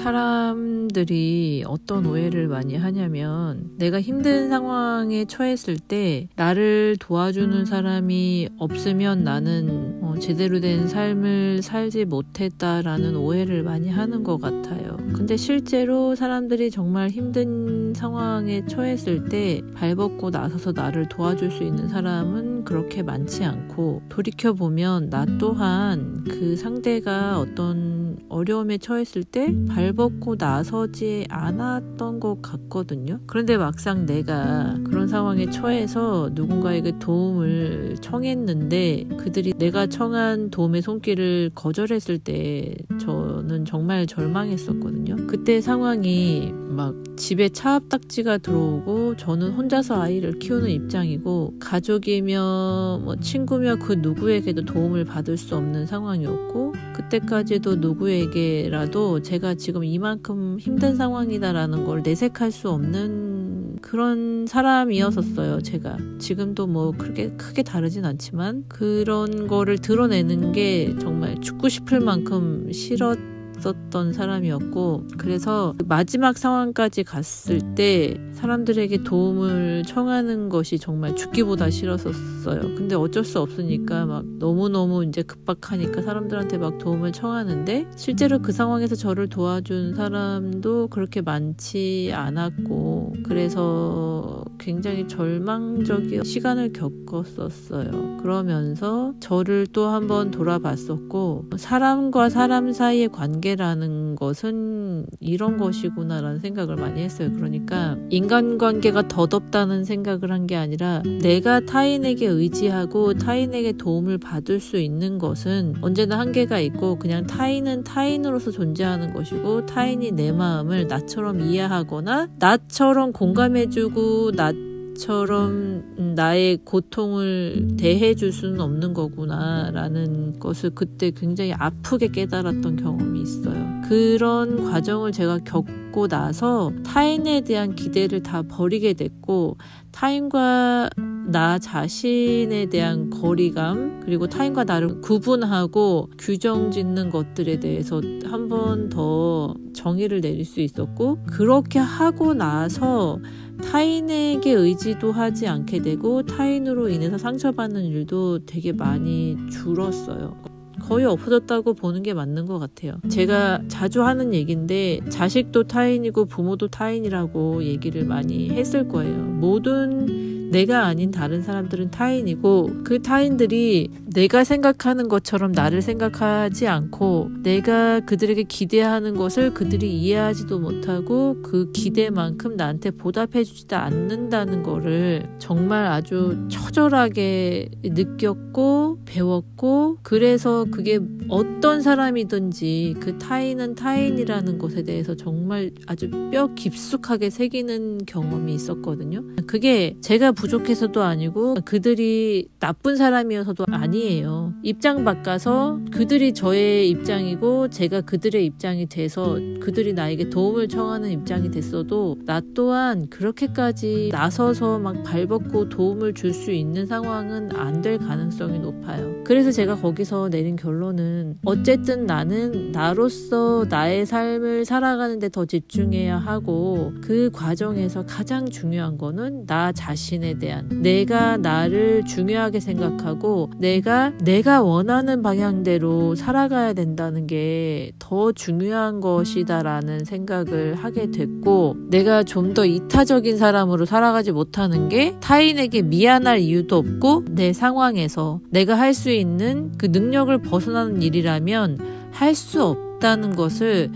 사람들이 어떤 오해를 많이 하냐면 내가 힘든 상황에 처했을 때 나를 도와주는 사람이 없으면 나는 제대로 된 삶을 살지 못했다라는 오해를 많이 하는 것 같아요. 근데 실제로 사람들이 정말 힘든 상황에 처했을 때 발벗고 나서서 나를 도와줄 수 있는 사람은 그렇게 많지 않고, 돌이켜보면 나 또한 그 상대가 어떤 어려움에 처했을 때 발벗고 나서지 않았던 것 같거든요. 그런데 막상 내가 그런 상황에 처해서 누군가에게 도움을 청했는데 그들이 내가 청한 도움의 손길을 거절했을 때 저는 정말 절망했었거든요. 그때 상황이 막 집에 차압딱지가 들어오고 저는 혼자서 아이를 키우는 입장이고 가족이며 친구며 그 누구에게도 도움을 받을 수 없는 상황이었고, 그때까지도 누구에게라도 제가 지금 이만큼 힘든 상황이다라는 걸 내색할 수 없는 그런 사람이었었어요. 제가 지금도 그렇게 크게 다르진 않지만 그런 거를 드러내는 게 정말 죽고 싶을 만큼 싫었던 사람이었고, 그래서 마지막 상황까지 갔을 때 사람들에게 도움을 청하는 것이 정말 죽기보다 싫었었어요. 근데 어쩔 수 없으니까 너무너무 이제 급박하니까 사람들한테 도움을 청하는데, 실제로 그 상황에서 저를 도와준 사람도 그렇게 많지 않았고, 그래서 굉장히 절망적인 시간을 겪었었어요. 그러면서 저를 또 한번 돌아봤었고, 사람과 사람 사이의 관계라는 것은 이런 것이구나라는 생각을 많이 했어요. 그러니까 인간관계가 더덥다는 생각을 한 게 아니라 내가 타인에게 의지하고 타인에게 도움을 받을 수 있는 것은 언제나 한계가 있고, 그냥 타인은 타인으로서 존재하는 것이고 타인이 내 마음을 나처럼 이해하거나 나처럼 공감해주고 나처럼 나의 고통을 대해줄 수는 없는 거구나 라는 것을 그때 굉장히 아프게 깨달았던 경험이 있어요. 그런 과정을 제가 겪고 나서 타인에 대한 기대를 다 버리게 됐고, 타인과 나 자신에 대한 거리감, 그리고 타인과 나를 구분하고 규정 짓는 것들에 대해서 한 번 더 정의를 내릴 수 있었고, 그렇게 하고 나서 타인에게 의지도 하지 않게 되고 타인으로 인해서 상처받는 일도 되게 많이 줄었어요. 거의 없어졌다고 보는 게 맞는 것 같아요. 제가 자주 하는 얘기인데 자식도 타인이고 부모도 타인이라고 얘기를 많이 했을 거예요. 모든 내가 아닌 다른 사람들은 타인이고, 그 타인들이 내가 생각하는 것처럼 나를 생각하지 않고 내가 그들에게 기대하는 것을 그들이 이해하지도 못하고 그 기대만큼 나한테 보답해주지도 않는다는 거를 정말 아주 처절하게 느꼈고 배웠고, 그래서 그게 어떤 사람이든지 그 타인은 타인이라는 것에 대해서 정말 아주 뼈 깊숙하게 새기는 경험이 있었거든요. 그게 제가 부족해서도 아니고 그들이 나쁜 사람이어서도 아니에요. 입장 바꿔서 그들이 저의 입장이고 제가 그들의 입장이 돼서 그들이 나에게 도움을 청하는 입장이 됐어도 나 또한 그렇게까지 나서서 발벗고 도움을 줄 수 있는 상황은 안 될 가능성이 높아요. 그래서 제가 거기서 내린 결론은 어쨌든 나는 나로서 나의 삶을 살아가는 데 더 집중해야 하고, 그 과정에서 가장 중요한 거는 나 자신에 대한, 내가 나를 중요하게 생각하고 내가 원하는 방향대로 살아가야 된다는 게 더 중요한 것이다라는 생각을 하게 됐고, 내가 좀 더 이타적인 사람으로 살아가지 못하는 게 타인에게 미안할 이유도 없고, 내 상황에서 내가 할 수 있는 그 능력을 벗어나는 일이라면 할 수 없다는 것을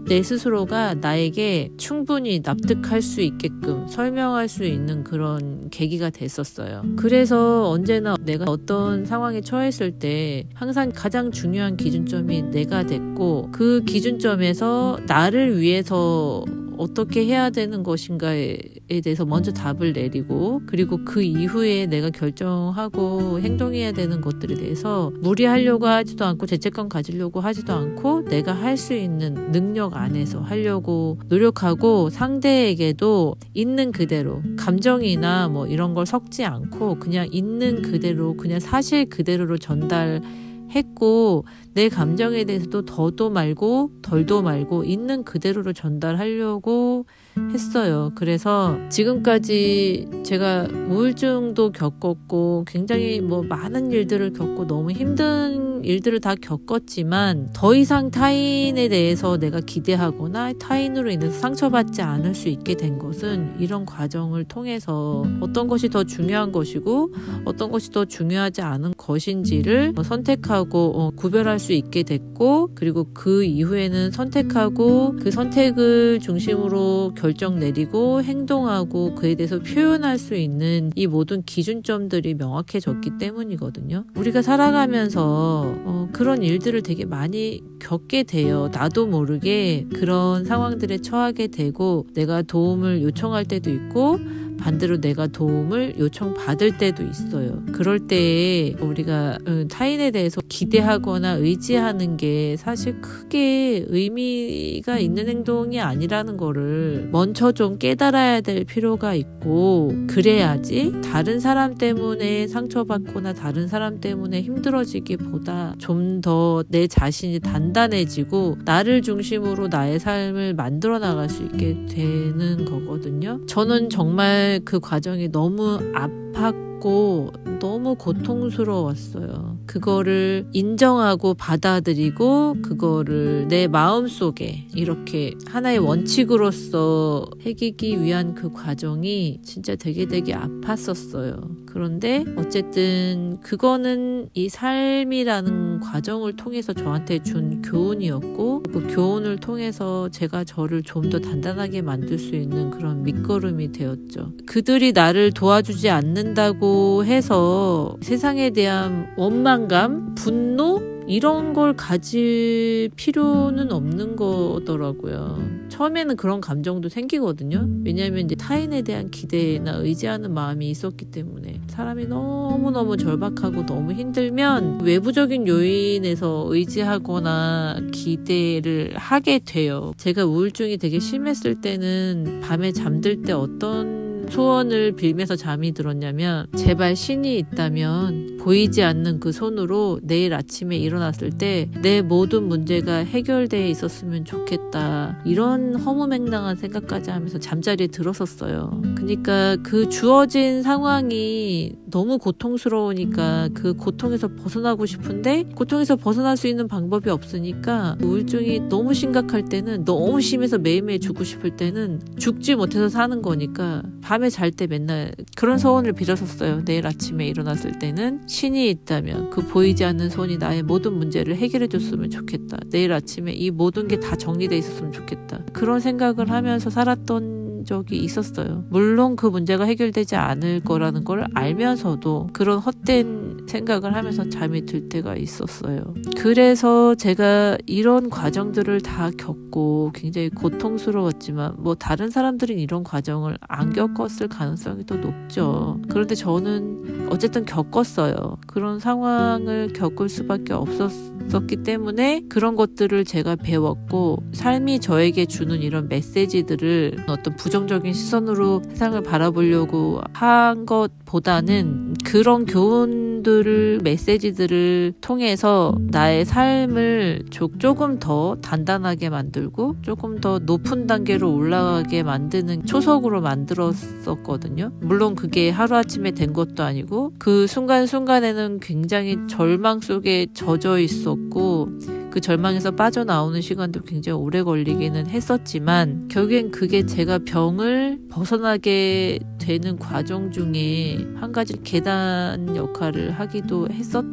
내 스스로가 나에게 충분히 납득할 수 있게끔 설명할 수 있는 그런 계기가 됐었어요. 그래서 언제나 내가 어떤 상황에 처했을 때 항상 가장 중요한 기준점이 내가 됐고, 그 기준점에서 나를 위해서 어떻게 해야 되는 것인가에 대해서 먼저 답을 내리고, 그리고 그 이후에 내가 결정하고 행동해야 되는 것들에 대해서 무리하려고 하지도 않고 죄책감 가지려고 하지도 않고 내가 할 수 있는 능력 안에서 하려고 노력하고, 상대에게도 있는 그대로 감정이나 이런 걸 섞지 않고 그냥 있는 그대로, 그냥 사실 그대로로 전달했고, 내 감정에 대해서도 더도 말고 덜도 말고 있는 그대로로 전달하려고 했어요. 그래서 지금까지 제가 우울증도 겪었고 굉장히 많은 일들을 겪고 너무 힘든 일들을 다 겪었지만 더 이상 타인에 대해서 내가 기대하거나 타인으로 인해서 상처받지 않을 수 있게 된 것은 이런 과정을 통해서 어떤 것이 더 중요한 것이고 어떤 것이 더 중요하지 않은 것인지를 선택하고 구별할 수 있게 됐고, 그리고 그 이후에는 선택하고 그 선택을 중심으로 결정 내리고 행동하고 그에 대해서 표현할 수 있는 이 모든 기준점들이 명확해졌기 때문이거든요. 우리가 살아가면서 그런 일들을 되게 많이 겪게 돼요. 나도 모르게 그런 상황들에 처하게 되고 내가 도움을 요청할 때도 있고 반대로 내가 도움을 요청받을 때도 있어요. 그럴 때에 우리가 타인에 대해서 기대하거나 의지하는 게 사실 크게 의미가 있는 행동이 아니라는 거를 먼저 좀 깨달아야 될 필요가 있고, 그래야지 다른 사람 때문에 상처받거나 다른 사람 때문에 힘들어지기보다 좀 더 내 자신이 단단해지고 나를 중심으로 나의 삶을 만들어 나갈 수 있게 되는 거거든요. 저는 정말 그 과정이 너무 아팠고 너무 고통스러웠어요. 그거를 인정하고 받아들이고 그거를 내 마음속에 이렇게 하나의 원칙으로서 새기기 위한 그 과정이 진짜 되게 아팠었어요. 그런데 어쨌든 그거는 이 삶이라는 과정을 통해서 저한테 준 교훈이었고, 그 교훈을 통해서 제가 저를 좀 더 단단하게 만들 수 있는 그런 밑거름이 되었죠. 그들이 나를 도와주지 않는다고 해서 세상에 대한 원망감, 분노 이런 걸 가질 필요는 없는 거더라고요. 처음에는 그런 감정도 생기거든요. 왜냐하면 이제 타인에 대한 기대나 의지하는 마음이 있었기 때문에. 사람이 너무너무 절박하고 너무 힘들면 외부적인 요인에서 의지하거나 기대를 하게 돼요. 제가 우울증이 되게 심했을 때는 밤에 잠들 때 어떤 소원을 빌면서 잠이 들었냐면, 제발 신이 있다면 보이지 않는 그 손으로 내일 아침에 일어났을 때 내 모든 문제가 해결되어 있었으면 좋겠다, 이런 허무맹랑한 생각까지 하면서 잠자리에 들었었어요. 그러니까 그 주어진 상황이 너무 고통스러우니까 그 고통에서 벗어나고 싶은데 고통에서 벗어날 수 있는 방법이 없으니까, 우울증이 너무 심각할 때는, 너무 심해서 매일매일 죽고 싶을 때는 죽지 못해서 사는 거니까 밤에 잘 때 맨날 그런 소원을 빌었었어요. 내일 아침에 일어났을 때는 신이 있다면 그 보이지 않는 손이 나의 모든 문제를 해결해 줬으면 좋겠다. 내일 아침에 이 모든 게 다 정리돼 있었으면 좋겠다. 그런 생각을 하면서 살았던 적이 있었어요. 물론 그 문제가 해결되지 않을 거라는 걸 알면서도 그런 헛된 생각을 하면서 잠이 들 때가 있었어요. 그래서 제가 이런 과정들을 다 겪고 굉장히 고통스러웠지만 다른 사람들은 이런 과정을 안 겪었을 가능성이 더 높죠. 그런데 저는 어쨌든 겪었어요. 그런 상황을 겪을 수밖에 없었기 때문에 그런 것들을 제가 배웠고, 삶이 저에게 주는 이런 메시지들을 어떤 부정적인 시선으로 세상을 바라보려고 한 것보다는 그런 교훈들을, 메시지들을 통해서 나의 삶을 조금 더 단단하게 만들고 조금 더 높은 단계로 올라가게 만드는 초석으로 만들었었거든요. 물론 그게 하루아침에 된 것도 아니고 그 순간순간에는 굉장히 절망 속에 젖어 있었고 그 절망에서 빠져나오는 시간도 굉장히 오래 걸리기는 했었지만, 결국엔 그게 제가 병을 벗어나게 되는 과정 중에 한 가지 계단 역할을 하기도 했었어요.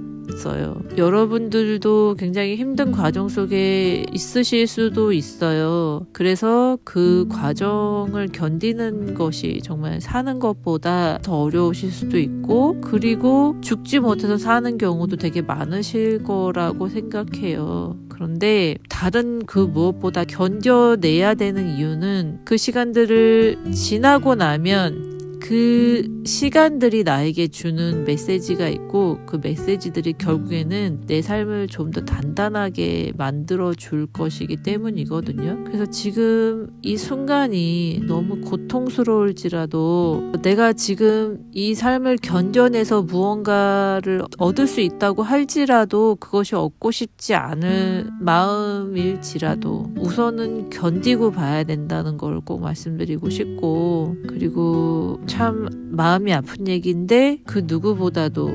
여러분들도 굉장히 힘든 과정 속에 있으실 수도 있어요. 그래서 그 과정을 견디는 것이 정말 사는 것보다 더 어려우실 수도 있고, 그리고 죽지 못해서 사는 경우도 되게 많으실 거라고 생각해요. 그런데 다른 그 무엇보다 견뎌내야 되는 이유는 그 시간들을 지나고 나면 그 시간들이 나에게 주는 메시지가 있고 그 메시지들이 결국에는 내 삶을 좀 더 단단하게 만들어 줄 것이기 때문이거든요. 그래서 지금 이 순간이 너무 고통스러울지라도 내가 지금 이 삶을 견뎌내서 무언가를 얻을 수 있다고 할지라도 그것이 얻고 싶지 않을 마음일지라도 우선은 견디고 봐야 된다는 걸 꼭 말씀드리고 싶고, 그리고 참 마음이 아픈 얘기인데 그 누구보다도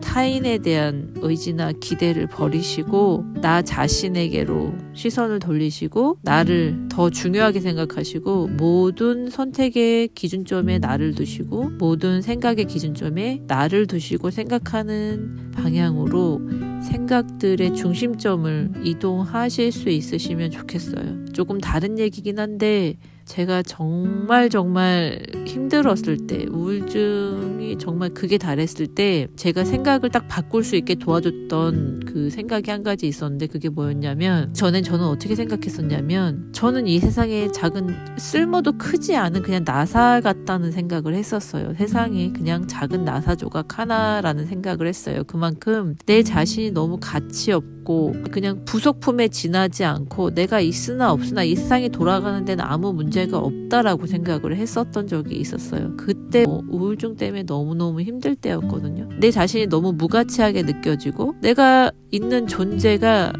타인에 대한 의지나 기대를 버리시고 나 자신에게로 시선을 돌리시고 나를 더 중요하게 생각하시고 모든 선택의 기준점에 나를 두시고 모든 생각의 기준점에 나를 두시고 생각하는 방향으로 생각들의 중심점을 이동하실 수 있으시면 좋겠어요. 조금 다른 얘기긴 한데 제가 정말 힘들었을 때, 우울증이 정말 극에 달했을 때 제가 생각을 딱 바꿀 수 있게 도와줬던 그 생각이 한 가지 있었는데, 그게 뭐였냐면 저는 어떻게 생각했었냐면 저는 이 세상에 작은 쓸모도 크지 않은 그냥 나사 같다는 생각을 했었어요. 세상에 그냥 작은 나사 조각 하나라는 생각을 했어요. 그만큼 내 자신이 너무 가치 없고 그냥 부속품에 지나지 않고 내가 있으나 없으나 이 세상이 돌아가는 데는 아무 문제가 없다라고 생각을 했었던 적이 있었어요. 그때 우울증 때문에 너무너무 힘들 때였거든요. 내 자신이 너무 무가치하게 느껴지고 내가 있는 존재가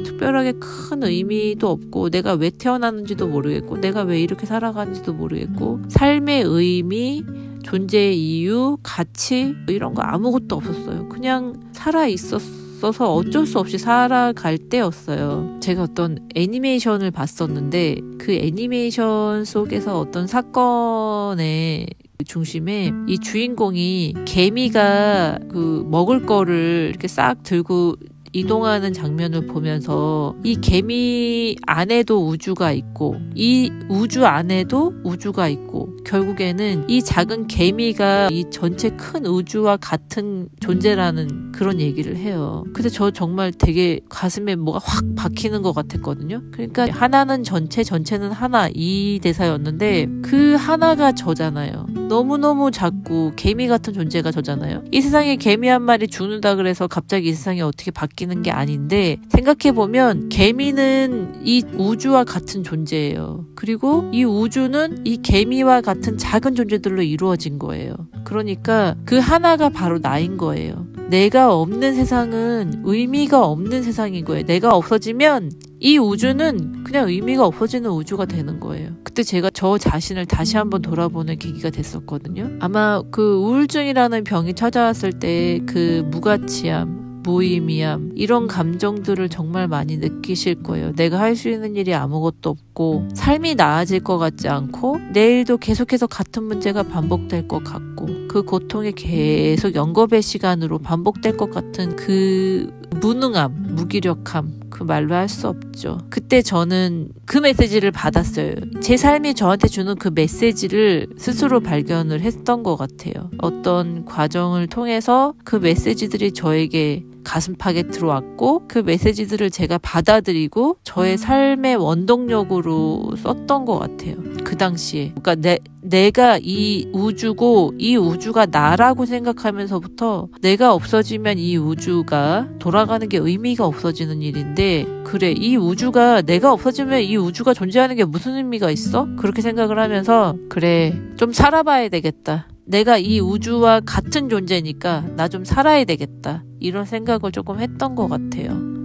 특별하게 큰 의미도 없고 내가 왜 태어났는지도 모르겠고 내가 왜 이렇게 살아가는지도 모르겠고 삶의 의미, 존재의 이유, 가치 이런 거 아무것도 없었어요. 그냥 살아있었어서 어쩔 수 없이 살아갈 때였어요. 제가 어떤 애니메이션을 봤었는데 그 애니메이션 속에서 어떤 사건의 중심에 이 주인공이 개미가 그 먹을 거를 이렇게 싹 들고 이동하는 장면을 보면서 이 개미 안에도 우주가 있고 이 우주 안에도 우주가 있고 결국에는 이 작은 개미가 이 전체 큰 우주와 같은 존재라는 그런 얘기를 해요. 근데 저 정말 되게 가슴에 뭐가 확 박히는 것 같았거든요. 그러니까 하나는 전체, 전체는 하나, 이 대사였는데 그 하나가 저잖아요. 너무너무 작고 개미 같은 존재가 저잖아요. 이 세상에 개미 한 마리 죽는다 그래서 갑자기 이 세상이 어떻게 바뀌는 게 아닌데, 생각해보면 개미는 이 우주와 같은 존재예요. 그리고 이 우주는 이 개미와 같은 작은 존재들로 이루어진 거예요. 그러니까 그 하나가 바로 나인 거예요. 내가 없는 세상은 의미가 없는 세상인 거예요. 내가 없어지면 이 우주는 그냥 의미가 없어지는 우주가 되는 거예요. 그때 제가 저 자신을 다시 한번 돌아보는 계기가 됐었거든요. 아마 그 우울증이라는 병이 찾아왔을 때 그 무가치함, 무의미함 이런 감정들을 정말 많이 느끼실 거예요. 내가 할 수 있는 일이 아무것도 없고 삶이 나아질 것 같지 않고 내일도 계속해서 같은 문제가 반복될 것 같고 그 고통이 계속 영겁의 시간으로 반복될 것 같은 그 무능함, 무기력함, 그 말로 할 수 없죠. 그때 저는 그 메시지를 받았어요. 제 삶이 저한테 주는 그 메시지를 스스로 발견을 했던 것 같아요. 어떤 과정을 통해서 그 메시지들이 저에게 가슴팍에 들어왔고 그 메시지들을 제가 받아들이고 저의 삶의 원동력으로 썼던 것 같아요. 그 당시에. 그러니까 내가 이 우주고 이 우주가 나라고 생각하면서부터 내가 없어지면 이 우주가 돌아가는 게 의미가 없어지는 일인데, 그래, 이 우주가 내가 없어지면 이 우주가 존재하는 게 무슨 의미가 있어? 그렇게 생각을 하면서 그래, 좀 살아봐야 되겠다. 내가 이 우주와 같은 존재니까 나 좀 살아야 되겠다. 이런 생각을 조금 했던 것 같아요.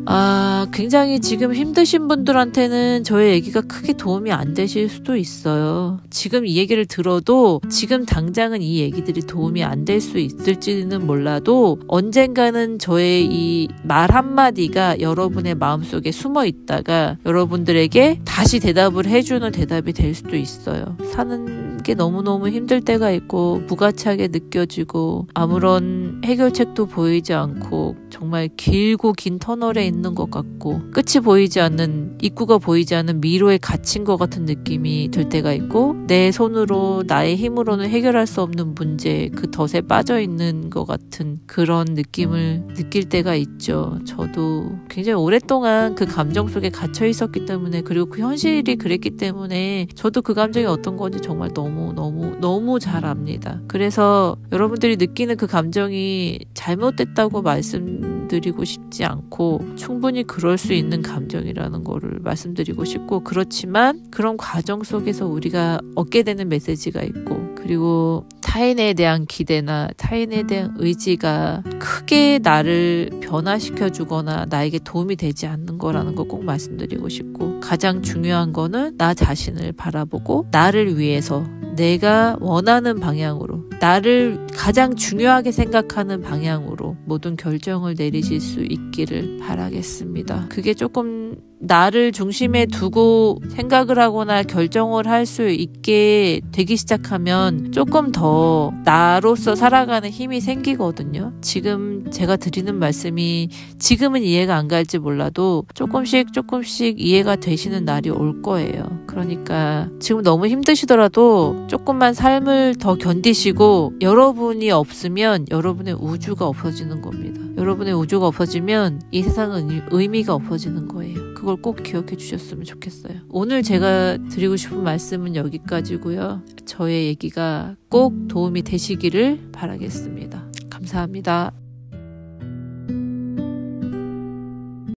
굉장히 지금 힘드신 분들한테는 저의 얘기가 크게 도움이 안 되실 수도 있어요. 지금 이 얘기를 들어도 지금 당장은 이 얘기들이 도움이 안 될 수 있을지는 몰라도 언젠가는 저의 이 말 한마디가 여러분의 마음속에 숨어 있다가 여러분들에게 다시 대답을 해주는 대답이 될 수도 있어요. 사는 게 너무너무 힘들 때가 있고 무가치하게 느껴지고 아무런 해결책도 보이지 않고 정말 길고 긴 터널에 있는 것 같고 끝이 보이지 않는, 입구가 보이지 않는 미로에 갇힌 것 같은 느낌이 들 때가 있고, 내 손으로 나의 힘으로는 해결할 수 없는 문제, 그 덫에 빠져 있는 것 같은 그런 느낌을 느낄 때가 있죠. 저도 굉장히 오랫동안 그 감정 속에 갇혀 있었기 때문에, 그리고 그 현실이 그랬기 때문에 저도 그 감정이 어떤 건지 정말 너무 잘 압니다. 그래서 여러분들이 느끼는 그 감정이 잘못됐다고 말씀드리고 싶지 않고, 충분히 그럴 수 있는 감정이라는 거를 말씀드리고 싶고, 그렇지만 그런 과정 속에서 우리가 얻게 되는 메시지가 있고, 그리고 타인에 대한 기대나 타인에 대한 의지가 크게 나를 변화시켜 주거나 나에게 도움이 되지 않는 거라는 거 꼭 말씀드리고 싶고, 가장 중요한 거는 나 자신을 바라보고 나를 위해서 내가 원하는 방향으로, 나를 가장 중요하게 생각하는 방향으로 모든 결정을 내리실 수 있기를 바라겠습니다. 그게 조금 나를 중심에 두고 생각을 하거나 결정을 할 수 있게 되기 시작하면 조금 더 나로서 살아가는 힘이 생기거든요. 지금 제가 드리는 말씀이 지금은 이해가 안 갈지 몰라도 조금씩 이해가 되시는 날이 올 거예요. 그러니까 지금 너무 힘드시더라도 조금만 삶을 더 견디시고, 여러분이 없으면 여러분의 우주가 없어지는 겁니다. 여러분의 우주가 없어지면 이 세상은 의미가 없어지는 거예요. 그걸 꼭 기억해 주셨으면 좋겠어요. 오늘 제가 드리고 싶은 말씀은 여기까지고요. 저의 얘기가 꼭 도움이 되시기를 바라겠습니다. 감사합니다.